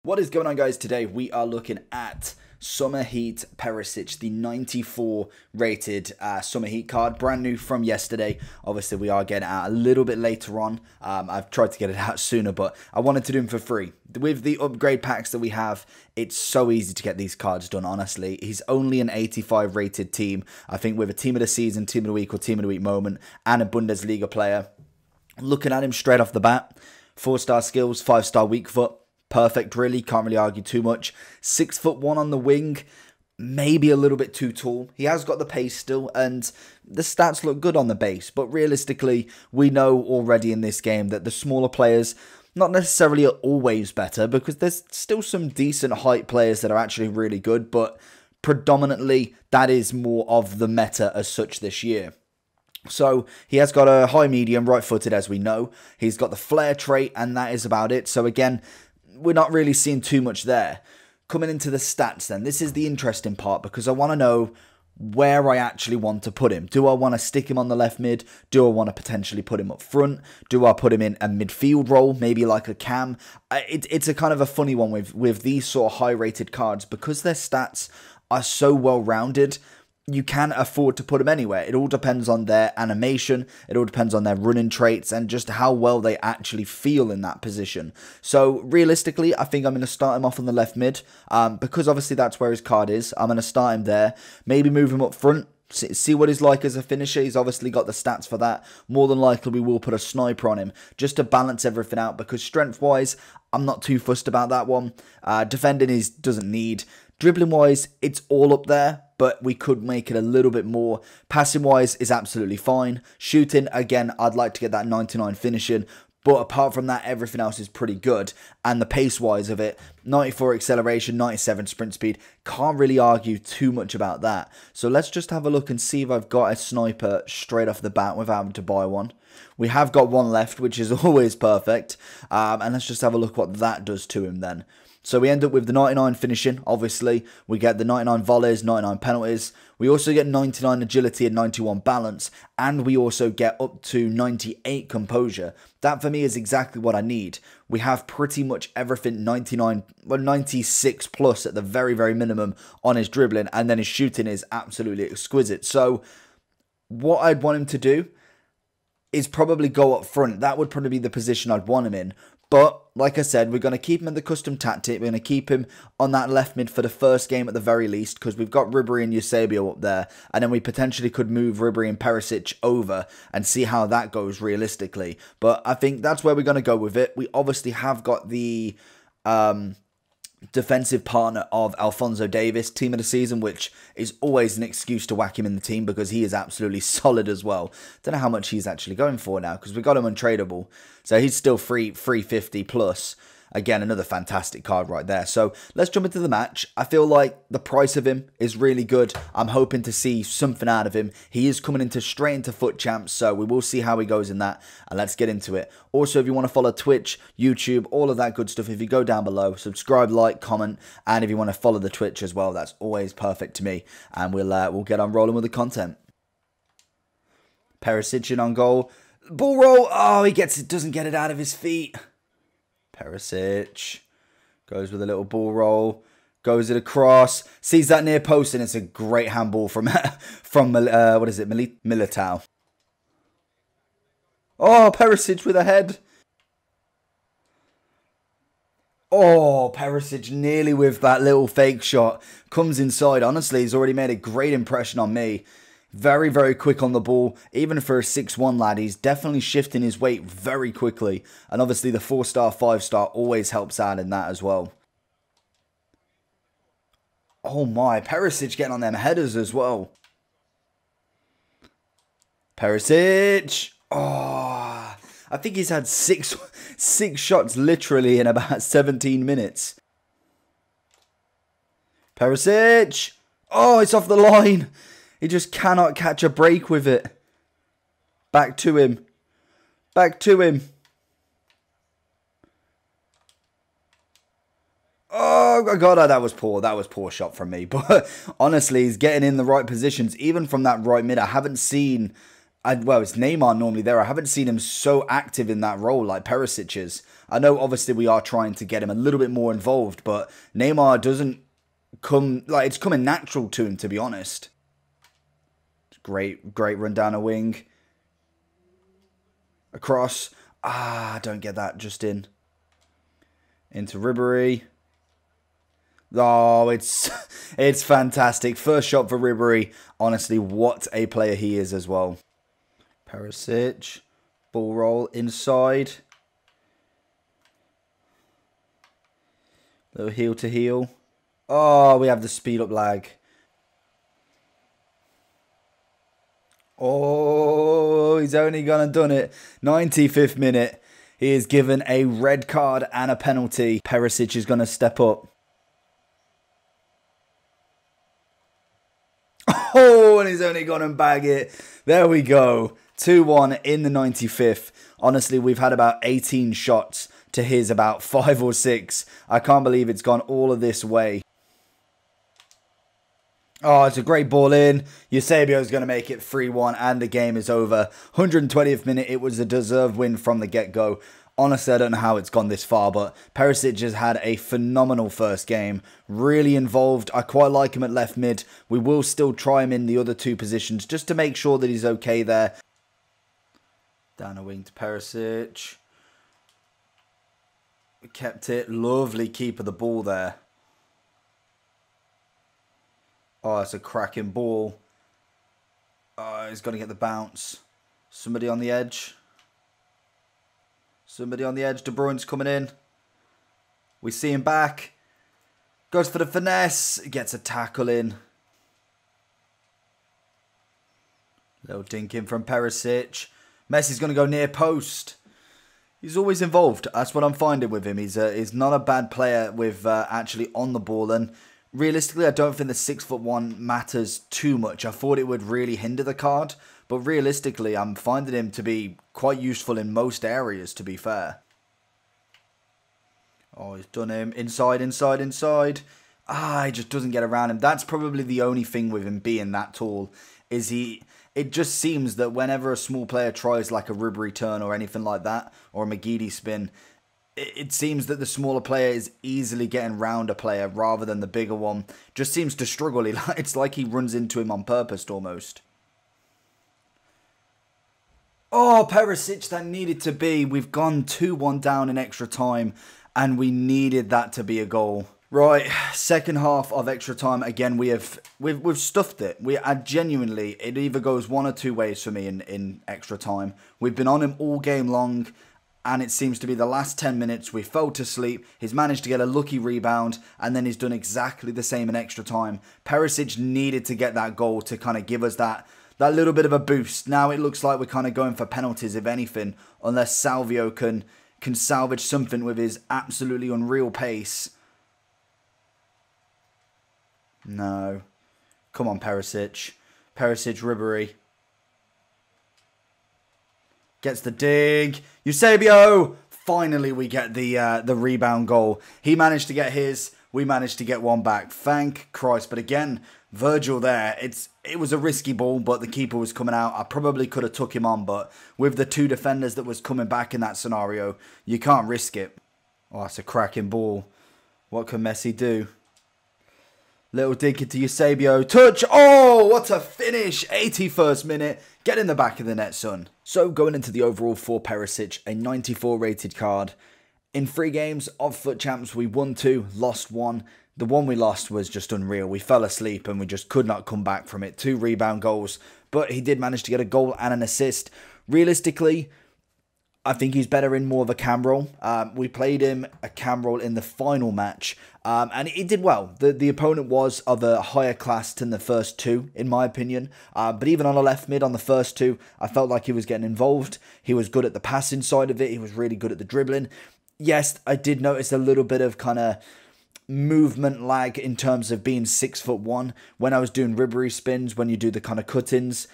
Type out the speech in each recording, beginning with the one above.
What is going on, guys? Today we are looking at Summer Heat Perisic, the 94 rated Summer Heat card, brand new from yesterday. Obviously we are getting it out a little bit later on. I've tried to get it out sooner, but I wanted to do them for free. With the upgrade packs that we have, it's so easy to get these cards done, honestly. He's only an 85 rated team. I think with a team of the season, team of the week or team of the week moment and a Bundesliga player. Looking at him straight off the bat, 4-star skills, 5-star weak foot. Perfect, really. Can't really argue too much. 6'1" on the wing. Maybe a little bit too tall. He has got the pace still, and the stats look good on the base. But realistically, we know already in this game that the smaller players, not necessarily are always better, because there's still some decent height players that are actually really good, but predominantly that is more of the meta as such this year. So he has got a high medium, right-footed as we know. He's got the flare trait, and that is about it. So again, we're not really seeing too much there. Coming into the stats then, this is the interesting part because I want to know where I actually want to put him. Do I want to stick him on the left mid? Do I want to potentially put him up front? Do I put him in a midfield role, maybe like a cam? It's a kind of a funny one with these sort of high rated cards because their stats are so well rounded. You can afford to put them anywhere. It all depends on their animation. It all depends on their running traits and just how well they actually feel in that position. So realistically, I think I'm going to start him off on the left mid because obviously that's where his card is. I'm going to start him there. Maybe move him up front. See what he's like as a finisher. He's obviously got the stats for that. More than likely, we will put a sniper on him just to balance everything out because strength-wise, I'm not too fussed about that one. Defending doesn't need. Dribbling-wise, it's all up there, but we could make it a little bit more. Passing-wise is absolutely fine. Shooting, again, I'd like to get that 99 finishing, but apart from that, everything else is pretty good. And the pace-wise of it, 94 acceleration, 97 sprint speed, can't really argue too much about that. So let's just have a look and see if I've got a sniper straight off the bat without having to buy one. We have got one left, which is always perfect. And let's just have a look what that does to him then. So we end up with the 99 finishing, obviously. We get the 99 volleys, 99 penalties. We also get 99 agility and 91 balance. And we also get up to 98 composure. That for me is exactly what I need. We have pretty much everything 96 plus at the very, very minimum on his dribbling. And then his shooting is absolutely exquisite. So what I'd want him to do is probably go up front. That would probably be the position I'd want him in. But, like I said, we're going to keep him in the custom tactic. We're going to keep him on that left mid for the first game at the very least. Because we've got Ribery and Eusebio up there. And then we potentially could move Ribery and Perisic over and see how that goes realistically. But I think that's where we're going to go with it. We obviously have got the defensive partner of Alphonso Davies, team of the season, which is always an excuse to whack him in the team because he is absolutely solid as well. Don't know how much he's actually going for now because we got him untradeable. So he's still 350 plus. Again, another fantastic card right there. So let's jump into the match. I feel like the price of him is really good. I'm hoping to see something out of him. He is coming straight into FUT Champs, so we will see how he goes in that. And let's get into it. Also, if you want to follow Twitch, YouTube, all of that good stuff, if you go down below, subscribe, like, comment, and if you want to follow the Twitch as well, that's always perfect to me. And we'll get on rolling with the content. Perisic in on goal. Ball roll. Oh, he doesn't get it out of his feet. Perisic goes with a little ball roll, goes it across, sees that near post, and it's a great handball from what is it, Militao. Oh, Perisic with a head. Oh, Perisic nearly with that little fake shot. Comes inside. Honestly, he's already made a great impression on me. Very, very quick on the ball. Even for a 6'1" lad, he's definitely shifting his weight very quickly. And obviously the 4-star, 5-star always helps out in that as well. Oh my, Perisic getting on them headers as well. Perisic. Oh, I think he's had six shots literally in about 17 minutes. Perisic. Oh, it's off the line. He just cannot catch a break with it. Back to him. Back to him. Oh, God, that was poor. That was poor shot from me. But honestly, he's getting in the right positions. Even from that right mid, I haven't seen well, it's Neymar normally there. I haven't seen him so active in that role like Perisic is. I know obviously we are trying to get him a little bit more involved, but Neymar doesn't come, like, it's coming natural to him, to be honest. Great run down a wing. Across. I don't get that just in. Into Ribery. Oh, it's fantastic. First shot for Ribery. Honestly, what a player he is as well. Perisic. Ball roll inside. Little heel to heel. Oh, we have the speed up lag. Oh, he's only gone and done it. 95th minute. He is given a red card and a penalty. Perisic is going to step up. Oh, and he's only gone and bag it. There we go. 2-1 in the 95th. Honestly, we've had about 18 shots to his about 5 or 6. I can't believe it's gone all of this way. Oh, it's a great ball in. Eusebio's going to make it 3-1 and the game is over. 120th minute, it was a deserved win from the get-go. Honestly, I don't know how it's gone this far, but Perisic has had a phenomenal first game. Really involved. I quite like him at left mid. We will still try him in the other 2 positions just to make sure that he's okay there. Down a wing to Perisic. Kept it. Lovely keep of the ball there. Oh, it's a cracking ball. Oh, he's got to get the bounce. Somebody on the edge. Somebody on the edge. De Bruyne's coming in. We see him back. Goes for the finesse. Gets a tackle in. Little dink in from Perisic. Messi's going to go near post. He's always involved. That's what I'm finding with him. He's not a bad player with actually on the ball. And realistically, I don't think the 6'1" matters too much. I thought it would really hinder the card. But realistically, I'm finding him to be quite useful in most areas, to be fair. Oh, he's done him. Inside, inside, inside. He just doesn't get around him. That's probably the only thing with him being that tall. Is it just seems that whenever a small player tries like a Ribery turn or anything like that, or a McGeady spin, it seems that the smaller player is easily getting round a player rather than the bigger one. Just seems to struggle. It's like he runs into him on purpose almost. Oh, Perisic, that needed to be. We've gone 2-1 down in extra time, and we needed that to be a goal. Right, second half of extra time. Again, we've stuffed it. Genuinely, it either goes one or two ways for me in extra time. We've been on him all game long, and it seems to be the last 10 minutes we fell to sleep. He's managed to get a lucky rebound, and then he's done exactly the same in extra time. Perisic needed to get that goal to kind of give us that little bit of a boost. Now it looks like we're kind of going for penalties, if anything, unless Salvio can salvage something with his absolutely unreal pace. No. Come on, Perisic. Perisic, Ribery. Gets the dig. Eusebio! Finally, we get the rebound goal. He managed to get his. We managed to get one back. Thank Christ. But again, Virgil there. It was a risky ball, but the keeper was coming out. I probably could have took him on, but with the 2 defenders that was coming back in that scenario, you can't risk it. Oh, that's a cracking ball. What can Messi do? Little dig into Eusebio. Touch. Oh, what a finish. 81st minute. Get in the back of the net, son. So going into the overall for Perisic, a 94 rated card. In 3 games of FUT Champs, we won 2, lost 1. The one we lost was just unreal. We fell asleep and we just could not come back from it. 2 rebound goals, but he did manage to get a goal and an assist. Realistically, I think he's better in more of a cam role. We played him a cam role in the final match, and he did well. The opponent was of a higher class than the first 2, in my opinion. But even on a left mid on the first 2, I felt like he was getting involved. He was good at the passing side of it. He was really good at the dribbling. Yes, I did notice a little bit of kind of movement lag in terms of being 6'1" when I was doing Ribery spins, when you do the kind of cut-ins.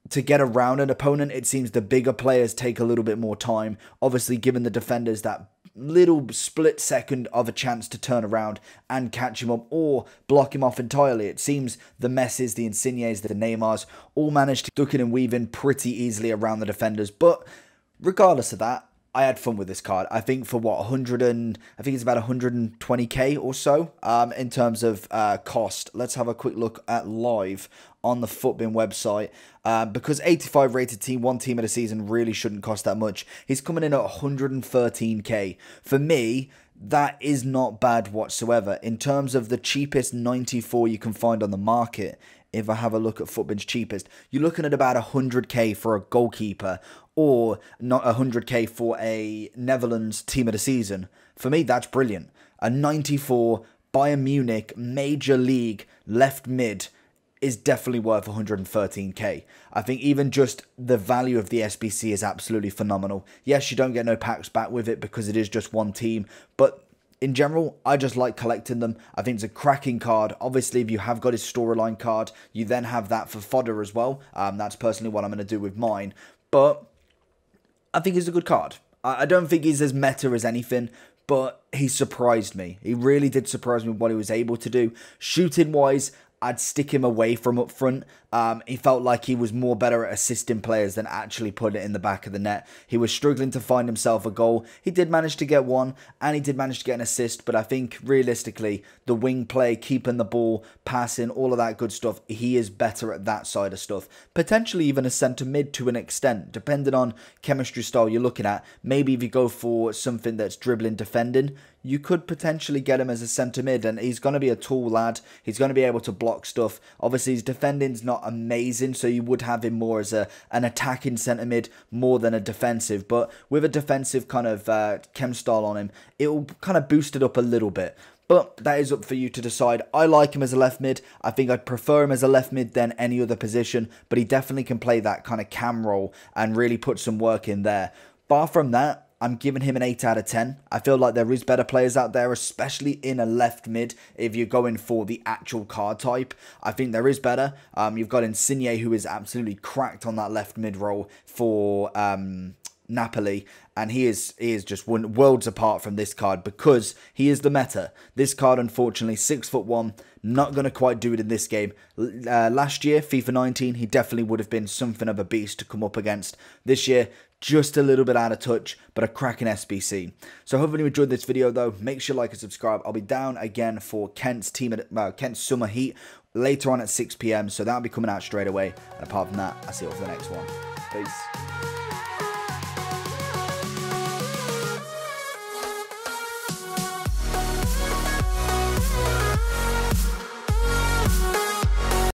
to get around an opponent, it seems the bigger players take a little bit more time. Obviously, giving the defenders that little split second of a chance to turn around and catch him up or block him off entirely. It seems the Messis, the Insignes, the Neymars all managed to duck in and weave in pretty easily around the defenders. But regardless of that, I had fun with this card. I think for what, I think it's about 120k or so in terms of cost. Let's have a quick look at live on the Futbin website. Because 85 rated team, one team of the season really shouldn't cost that much. He's coming in at 113k. For me, that is not bad whatsoever. In terms of the cheapest 94 you can find on the market, if I have a look at Futbin's cheapest, you're looking at about 100k for a goalkeeper, or not 100k for a Netherlands team of the season. For me, that's brilliant. A 94 Bayern Munich major league left mid is definitely worth 113k. I think even just the value of the SBC is absolutely phenomenal. Yes, you don't get no packs back with it because it is just one team, but in general, I just like collecting them. I think it's a cracking card. Obviously, if you have got his storyline card, you then have that for fodder as well. That's personally what I'm going to do with mine. But I think he's a good card. I don't think he's as meta as anything, but he surprised me. He really did surprise me with what he was able to do. Shooting-wise, I'd stick him away from up front. He felt like he was more better at assisting players than actually putting it in the back of the net. He was struggling to find himself a goal. He did manage to get one, and he did manage to get an assist, but I think realistically, the wing play, keeping the ball, passing, all of that good stuff, he is better at that side of stuff. Potentially even a centre mid to an extent, depending on chemistry style you're looking at. Maybe if you go for something that's dribbling, defending, you could potentially get him as a centre mid, and he's going to be a tall lad. He's going to be able to block stuff. Obviously, his defending's not amazing, so you would have him more as an attacking centre mid more than a defensive. But with a defensive kind of chem style on him, it will kind of boost it up a little bit. But that is up for you to decide. I like him as a left mid. I think I'd prefer him as a left mid than any other position, but he definitely can play that kind of cam role and really put some work in there. Bar from that, I'm giving him an 8 out of 10. I feel like there is better players out there, especially in a left mid, if you're going for the actual card type. I think there is better. You've got Insigne, who is absolutely cracked on that left mid role for Napoli, and he is just worlds apart from this card because he is the meta. This card, unfortunately, 6'1", not going to quite do it in this game. Last year, FIFA 19, he definitely would have been something of a beast to come up against. This year, just a little bit out of touch, but a cracking SBC. So hopefully you enjoyed this video though. Make sure you like and subscribe. I'll be down again for Kent's Kent's Summer Heat later on at 6 PM. So that'll be coming out straight away. And apart from that, I'll see you all for the next one. Peace.